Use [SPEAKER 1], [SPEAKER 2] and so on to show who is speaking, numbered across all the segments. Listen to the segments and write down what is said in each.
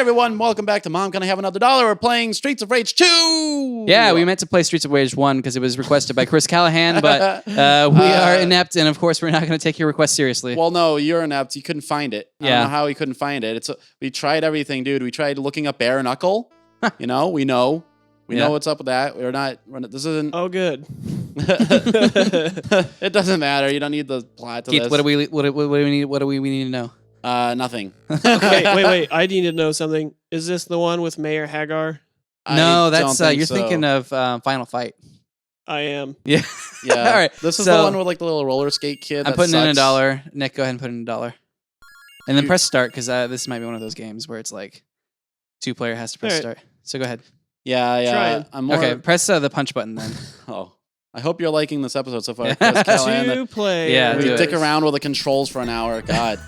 [SPEAKER 1] everyone, welcome back to Mom Can I Have Another Dollar? We're playing Streets of Rage 2!
[SPEAKER 2] Yeah, we meant to play Streets of Rage 1 because it was requested by Chris Callahan, but we are inept, and of course we're not going to take your request seriously.
[SPEAKER 1] Well, no, you're inept. You couldn't find it. I don't know how we couldn't find it. We tried everything, dude. We tried looking up Bare Knuckle. You know, we know what's up with that. This isn't...
[SPEAKER 3] Oh, good.
[SPEAKER 1] It doesn't matter. You don't need the plot to
[SPEAKER 2] Keith,
[SPEAKER 1] this.
[SPEAKER 2] what do we need? What do we need to know?
[SPEAKER 1] Nothing.
[SPEAKER 3] Okay, wait. I need to know something. Is this the one with Mayor Hagar?
[SPEAKER 2] No, that's you're thinking of Final Fight.
[SPEAKER 3] I am.
[SPEAKER 2] Yeah.
[SPEAKER 1] Yeah.
[SPEAKER 2] All right.
[SPEAKER 1] This is the one with like the little roller skate kid.
[SPEAKER 2] I'm putting in $1. Nick, go ahead and put in $1. And then press start because this might be one of those games where it's like 2-player has to press start. So go ahead.
[SPEAKER 1] Yeah.
[SPEAKER 2] Okay, press the punch button then.
[SPEAKER 1] Oh. I hope you're liking this episode so far.
[SPEAKER 3] To play.
[SPEAKER 2] Yeah,
[SPEAKER 1] we dick around with the controls for an hour. God.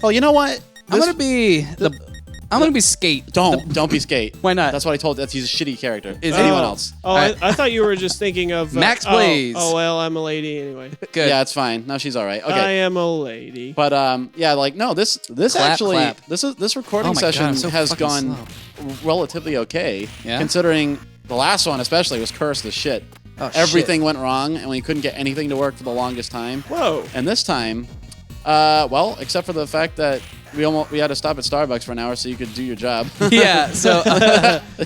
[SPEAKER 1] Oh, you know what?
[SPEAKER 2] I'm gonna be Skate.
[SPEAKER 1] Don't be Skate.
[SPEAKER 2] Why not?
[SPEAKER 1] That's what I told. He's a shitty character.
[SPEAKER 2] Is
[SPEAKER 1] anyone else?
[SPEAKER 3] Oh, I thought you were just thinking of
[SPEAKER 2] Max Blaze.
[SPEAKER 3] Oh well, I'm a lady anyway.
[SPEAKER 2] Good.
[SPEAKER 1] Yeah, it's fine. No, she's all right. Okay.
[SPEAKER 3] I am a lady.
[SPEAKER 1] But this recording session has gone relatively okay.
[SPEAKER 2] Yeah?
[SPEAKER 1] Considering the last one especially was cursed as shit.
[SPEAKER 2] Oh,
[SPEAKER 1] Everything went wrong, and we couldn't get anything to work for the longest time.
[SPEAKER 3] Whoa.
[SPEAKER 1] And this time, except for the fact that we had to stop at Starbucks for an hour so you could do your job.
[SPEAKER 2] Yeah. So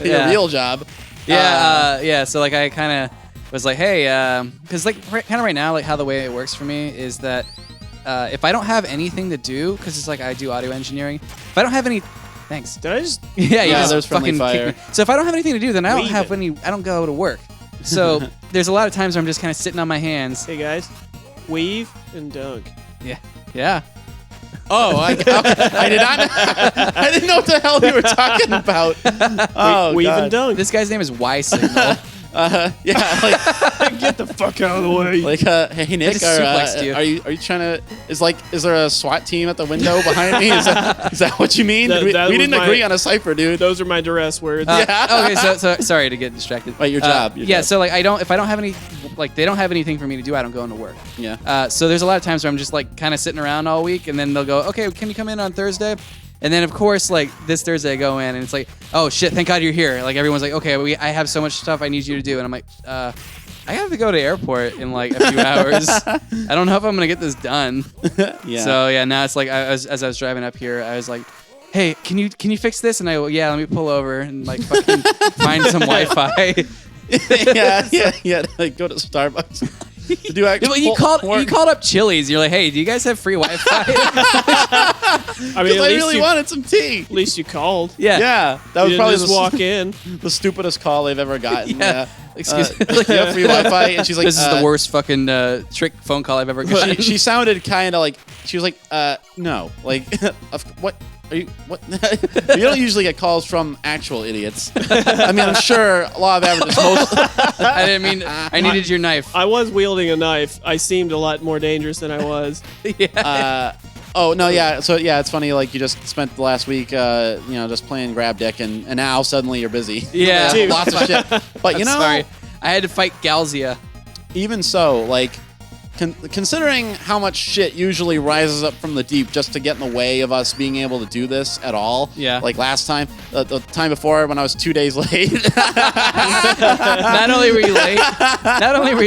[SPEAKER 1] your real job.
[SPEAKER 2] Yeah. So like I kind of was like, hey, because like kind of right now, like how the way it works for me is that if I don't have anything to do, because it's like I do audio engineering, if I don't have any. Thanks.
[SPEAKER 3] Did I just?
[SPEAKER 1] Yeah. There's fucking fire.
[SPEAKER 2] So if I don't have anything to do, then I don't have any. I don't go to work. So there's a lot of times where I'm just kind of sitting on my hands.
[SPEAKER 3] Hey guys, weave and dunk.
[SPEAKER 2] Yeah.
[SPEAKER 1] Oh, I did not. I didn't know what the hell you were talking about. Oh,
[SPEAKER 3] weave
[SPEAKER 1] God.
[SPEAKER 3] and dunk.
[SPEAKER 2] This guy's name is Y Signal.
[SPEAKER 3] Get the fuck out of the way.
[SPEAKER 1] Like, hey Nick, are you trying to? Is there a SWAT team at the window behind me? Is that what you mean? We didn't agree on a cipher, dude.
[SPEAKER 3] Those are my duress words.
[SPEAKER 2] Okay, so sorry to get distracted.
[SPEAKER 1] Wait, your job.
[SPEAKER 2] So like if I don't have any, like they don't have anything for me to do, I don't go into work.
[SPEAKER 1] Yeah.
[SPEAKER 2] So there's a lot of times where I'm just like kind of sitting around all week, and then they'll go, okay, can you come in on Thursday? And then, of course, like this Thursday I go in and it's like, oh shit, thank God you're here. Like everyone's like, okay, I have so much stuff I need you to do. And I'm like, I have to go to the airport in like a few hours. I don't know if I'm going to get this done.
[SPEAKER 1] Yeah.
[SPEAKER 2] So yeah, now it's like as I was driving up here, I was like, hey, can you fix this? And I go, yeah, let me pull over and like fucking find some Wi-Fi.
[SPEAKER 1] Yeah. Like go to Starbucks. To do
[SPEAKER 2] you called up Chili's. You're like, hey, do you guys have free Wi-Fi?
[SPEAKER 3] I mean,
[SPEAKER 1] I really wanted some tea.
[SPEAKER 3] At least you called.
[SPEAKER 1] Yeah. That was probably
[SPEAKER 3] just walk in.
[SPEAKER 1] The stupidest call they've ever gotten. Yeah.
[SPEAKER 2] Excuse me.
[SPEAKER 1] You have free Wi-Fi, and she's like,
[SPEAKER 2] this is the worst fucking trick phone call I've ever gotten.
[SPEAKER 1] She sounded kind of like she was like, no, like, what? Are you what? You don't usually get calls from actual idiots. I mean, I'm sure law of averages.
[SPEAKER 2] I didn't mean. I needed your knife.
[SPEAKER 3] I was wielding a knife. I seemed a lot more dangerous than I was.
[SPEAKER 1] Yeah. Oh no, yeah. So yeah, it's funny. Like you just spent the last week, just playing grab dick, and now suddenly you're busy.
[SPEAKER 2] Yeah.
[SPEAKER 1] Lots of shit. But
[SPEAKER 2] sorry, I had to fight Galzia.
[SPEAKER 1] Even so, like. Considering how much shit usually rises up from the deep just to get in the way of us being able to do this at all.
[SPEAKER 2] Yeah.
[SPEAKER 1] Like last time, the time before when I was 2 days late.
[SPEAKER 2] Not only were you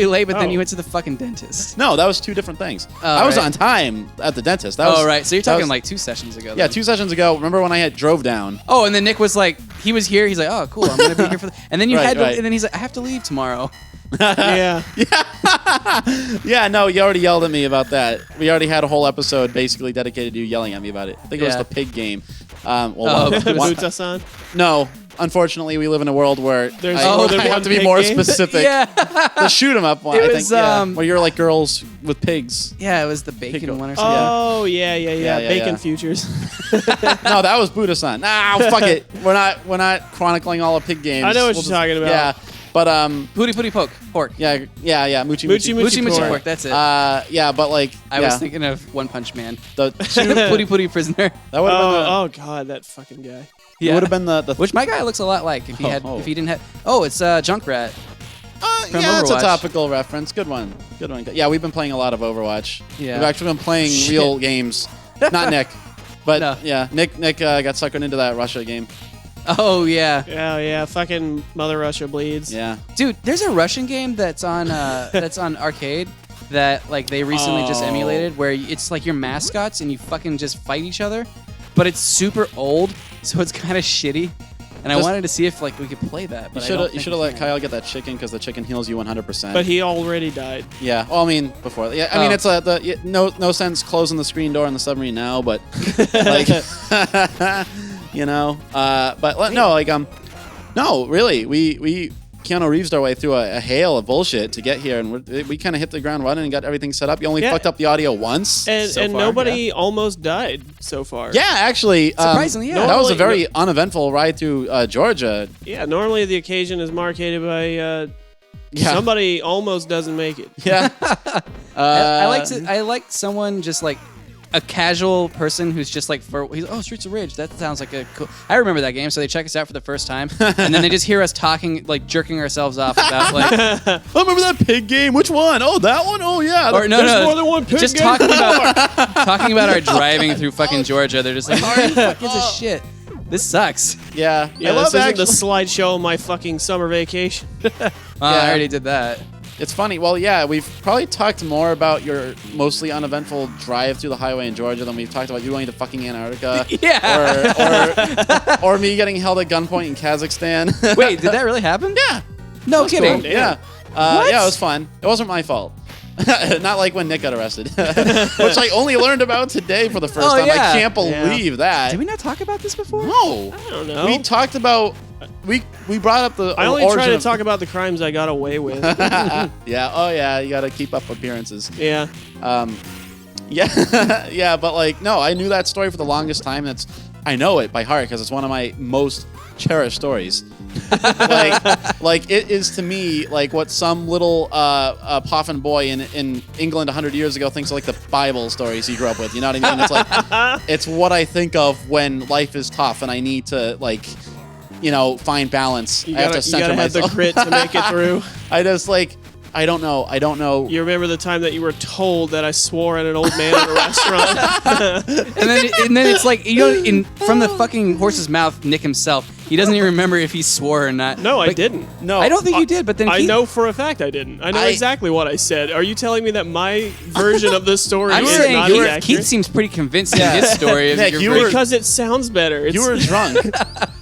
[SPEAKER 2] late, but then you went to the fucking dentist.
[SPEAKER 1] No, that was two different things.
[SPEAKER 2] Oh,
[SPEAKER 1] I was on time at the dentist.
[SPEAKER 2] Right. So you're talking like 2 sessions ago.
[SPEAKER 1] Yeah, 2 sessions ago. Remember when I drove down?
[SPEAKER 2] Oh, and then Nick was like, he was here. He's like, oh, cool. I'm gonna be here for. And then and then he's like, I have to leave tomorrow.
[SPEAKER 3] Yeah.
[SPEAKER 1] Yeah, no, you already yelled at me about that. We already had a whole episode basically dedicated to you yelling at me about it. I think it was the pig game.
[SPEAKER 3] Buta-san?
[SPEAKER 1] No, unfortunately, we live in a world where I have to be
[SPEAKER 3] pig
[SPEAKER 1] more
[SPEAKER 3] game?
[SPEAKER 1] specific.
[SPEAKER 2] Yeah.
[SPEAKER 1] The shoot 'em up one,
[SPEAKER 2] It
[SPEAKER 1] I
[SPEAKER 2] was,
[SPEAKER 1] think. Where you're like girls with pigs.
[SPEAKER 2] Yeah, it was the bacon one or something.
[SPEAKER 3] Oh, yeah. Bacon futures.
[SPEAKER 1] No, that was Buddha-san. Nah, fuck it. We're not chronicling all the pig games.
[SPEAKER 3] I know what you're talking about.
[SPEAKER 1] Yeah. But
[SPEAKER 2] Pooty Pooty Pork.
[SPEAKER 1] Yeah, Moochie
[SPEAKER 2] Pork. That's it.
[SPEAKER 1] Yeah, but like
[SPEAKER 2] I was thinking of One Punch Man.
[SPEAKER 1] The
[SPEAKER 2] Pooty Pooty Prisoner.
[SPEAKER 1] That would have been
[SPEAKER 3] oh god, that fucking guy.
[SPEAKER 1] Yeah. It would have been the
[SPEAKER 2] which my guy looks a lot like if he didn't have. Oh, it's Junkrat.
[SPEAKER 1] Yeah, it's a topical reference. Good one. Yeah, we've been playing a lot of Overwatch.
[SPEAKER 2] Yeah.
[SPEAKER 1] We've actually been playing real games. Not Nick. But
[SPEAKER 2] No.
[SPEAKER 1] yeah, Nick got suckered into that Russia game.
[SPEAKER 2] Oh yeah,
[SPEAKER 3] Yeah. Fucking Mother Russia bleeds.
[SPEAKER 1] Yeah.
[SPEAKER 2] dude. There's a Russian game that's on arcade that like they recently just emulated, where it's like your mascots and you fucking just fight each other, but it's super old, so it's kind of shitty. And I wanted to see if like we could play that. But
[SPEAKER 1] You should have let Kyle get that chicken because the chicken heals you 100%.
[SPEAKER 3] But he already died.
[SPEAKER 1] Yeah. Well, I mean, before. Yeah. I mean, it's no sense closing the screen door on the submarine now, but like, you know. No, really, we Keanu Reeves'd our way through a hail of bullshit to get here, and we kind of hit the ground running and got everything set up. You only fucked up the audio once,
[SPEAKER 3] and nobody almost died so far.
[SPEAKER 1] Yeah, actually,
[SPEAKER 2] surprisingly, yeah.
[SPEAKER 1] That was a very uneventful ride through Georgia.
[SPEAKER 3] Yeah, normally the occasion is marcated by somebody almost doesn't make it.
[SPEAKER 1] Yeah,
[SPEAKER 2] I like someone just like a casual person who's just like Streets of Rage. That sounds like a cool. I remember that game, so they check us out for the first time, and then they just hear us talking, like jerking ourselves off about like.
[SPEAKER 1] I remember that pig game. Which one? Oh, that one. Oh yeah.
[SPEAKER 2] Or
[SPEAKER 3] There's more than one pig
[SPEAKER 2] just
[SPEAKER 3] game.
[SPEAKER 2] talking about our driving through fucking Georgia. They're just like, oh, you fuck gives a shit. This sucks.
[SPEAKER 1] Yeah.
[SPEAKER 3] Yeah, this isn't the slideshow of my fucking summer vacation.
[SPEAKER 2] I already did that.
[SPEAKER 1] It's funny. Well, yeah, we've probably talked more about your mostly uneventful drive through the highway in Georgia than we've talked about you going to fucking Antarctica.
[SPEAKER 2] Yeah.
[SPEAKER 1] Or me getting held at gunpoint in Kazakhstan.
[SPEAKER 2] Wait, did that really happen?
[SPEAKER 1] Yeah.
[SPEAKER 2] No kidding.
[SPEAKER 1] Cool. Yeah. Yeah, it was fun. It wasn't my fault. Not like when Nick got arrested, which I only learned about today for the first time.
[SPEAKER 2] Yeah.
[SPEAKER 1] I can't believe that.
[SPEAKER 2] Did we not talk about this before?
[SPEAKER 1] No.
[SPEAKER 3] I don't know.
[SPEAKER 1] We talked about. We brought up the.
[SPEAKER 3] I only
[SPEAKER 1] origin
[SPEAKER 3] try to
[SPEAKER 1] of-
[SPEAKER 3] talk about the crimes I got away with.
[SPEAKER 1] Yeah. Oh yeah. You got to keep up appearances.
[SPEAKER 3] Yeah.
[SPEAKER 1] Yeah. Yeah. But like, no, I knew that story for the longest time. I know it by heart because it's one of my most cherished stories. like it is to me like what some little Poffin boy in England 100 years ago thinks of like the Bible stories he grew up with. You know what I mean? It's like it's what I think of when life is tough and I need to like, you know, find balance. I have to center
[SPEAKER 3] have
[SPEAKER 1] myself.
[SPEAKER 3] the grit to make it through.
[SPEAKER 1] I just like I don't know.
[SPEAKER 3] You remember the time that you were told that I swore at an old man at a restaurant?
[SPEAKER 2] and then it's like, you know, from the fucking horse's mouth, Nick himself, he doesn't even remember if he swore or not.
[SPEAKER 3] No, I didn't.
[SPEAKER 1] No,
[SPEAKER 2] I don't think you did, but then
[SPEAKER 3] I know for a fact I didn't. I know exactly what I said. Are you telling me that my version of this story
[SPEAKER 2] I'm
[SPEAKER 3] is
[SPEAKER 2] saying
[SPEAKER 3] not
[SPEAKER 2] Keith,
[SPEAKER 3] accurate?
[SPEAKER 2] Keith seems pretty convincing in his story.
[SPEAKER 1] Nick,
[SPEAKER 3] Because it sounds better.
[SPEAKER 1] You were drunk.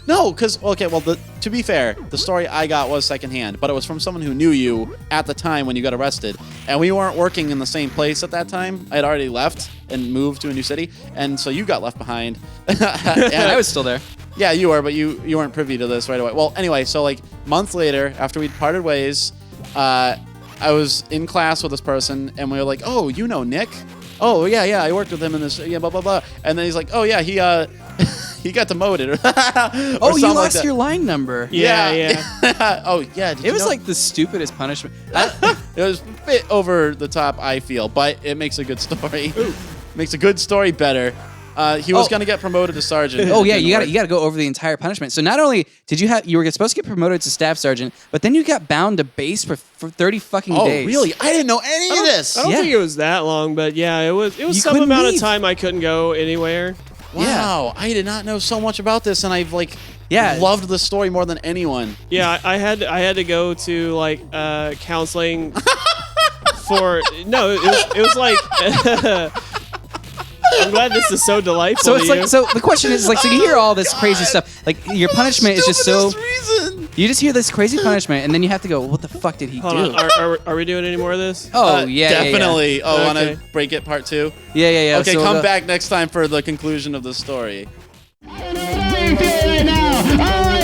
[SPEAKER 1] No, because okay. Well, to be fair, the story I got was secondhand, but it was from someone who knew you at the time when you got arrested, and we weren't working in the same place at that time. I had already left and moved to a new city, and so you got left behind. And
[SPEAKER 2] I was still there.
[SPEAKER 1] Yeah, you were, but you weren't privy to this right away. Well, anyway, so like months later, after we'd parted ways, I was in class with this person, and we were like, "Oh, you know Nick? Oh, yeah, I worked with him in this, blah blah blah." And then he's like, "Oh yeah, he got demoted."
[SPEAKER 2] Oh, you lost your line number.
[SPEAKER 1] Yeah. Oh yeah.
[SPEAKER 2] It was like the stupidest punishment.
[SPEAKER 1] It was a bit over the top, I feel, but it makes a good story. Makes a good story better. He was going to get promoted to sergeant.
[SPEAKER 2] Oh yeah, you got to go over the entire punishment. So not only did you were supposed to get promoted to staff sergeant, but then you got bound to base for 30 fucking days.
[SPEAKER 1] Oh really? I didn't know any of this.
[SPEAKER 3] I don't think it was that long, but yeah, it was some amount of time I couldn't go anywhere.
[SPEAKER 1] Wow, I did not know so much about this, and I've loved the story more than anyone.
[SPEAKER 3] Yeah, I had to go to like counseling for it was like. I'm glad this is so delightful.
[SPEAKER 2] So it's like, so the question is like, so you hear all this crazy stuff, like your punishment is just so.
[SPEAKER 1] Reason.
[SPEAKER 2] You just hear this crazy punishment, and then you have to go, what the fuck did he do?
[SPEAKER 3] Hold on, are we doing any more of this?
[SPEAKER 2] Oh yeah,
[SPEAKER 1] definitely.
[SPEAKER 2] Yeah.
[SPEAKER 1] Oh, want to break it part 2?
[SPEAKER 2] Yeah.
[SPEAKER 1] Okay,
[SPEAKER 2] so
[SPEAKER 1] come back next time for the conclusion of the story.
[SPEAKER 4] Right now.